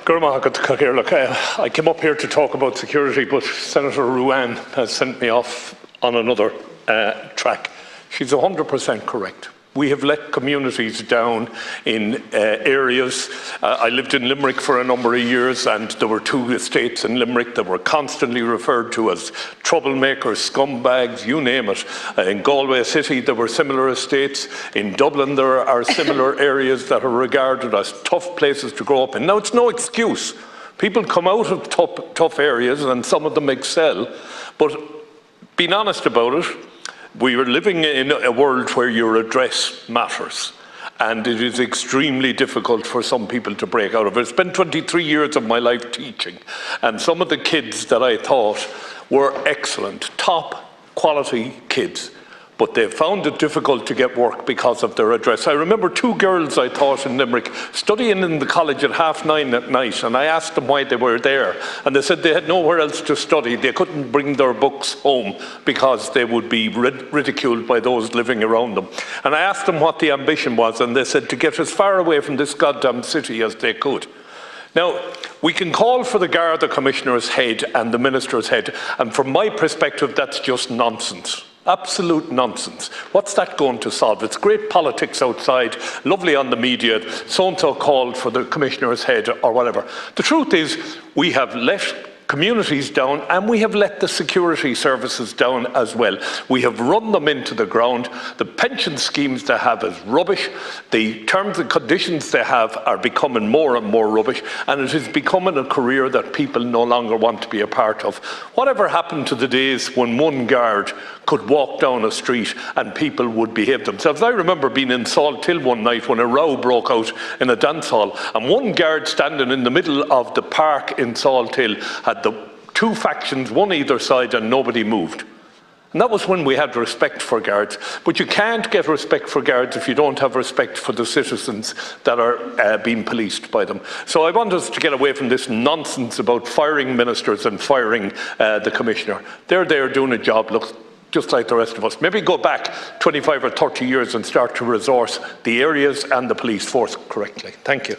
I came up here to talk about security, but Senator Ruane has sent me off on another track. She's 100% correct. We have let communities down in areas. I lived in Limerick for a number of years, and there were 2 estates in Limerick that were constantly referred to as troublemakers, scumbags, you name it. In Galway City there were similar estates. In Dublin there are similar areas that are regarded as tough places to grow up in. Now, it's no excuse. People come out of tough areas and some of them excel, but being honest about it, we are living in a world where your address matters, and it is extremely difficult for some people to break out of it. It's been 23 years of my life teaching, and some of the kids that I taught were excellent, top quality kids, but they found it difficult to get work because of their address. I remember 2 girls I taught in Limerick studying in the college at 9:30 at night, and I asked them why they were there, and they said they had nowhere else to study. They couldn't bring their books home because they would be ridiculed by those living around them. And I asked them what the ambition was, and they said to get as far away from this goddamn city as they could. Now, we can call for the Garda Commissioner's head and the Minister's head, and from my perspective that's just nonsense. Absolute nonsense. What's that going to solve? It's great politics outside, lovely on the media, so-and-so called for the Commissioner's head or whatever. The truth is, we have let communities down, and we have let the security services down as well. We have run them into the ground. The pension schemes they have is rubbish. The terms and conditions they have are becoming more and more rubbish, and it is becoming a career that people no longer want to be a part of. Whatever happened to the days when one guard could walk down a street and people would behave themselves? I remember being in Salthill one night when a row broke out in a dance hall, and one guard standing in the middle of the park in Salthill had the 2 factions, one either side, and nobody moved. And that was when we had respect for guards. But you can't get respect for guards if you don't have respect for the citizens that are being policed by them. So I want us to get away from this nonsense about firing ministers and firing the Commissioner. They're there doing a job, look, just like the rest of us. Maybe go back 25 or 30 years and start to resource the areas and the police force correctly. Thank you.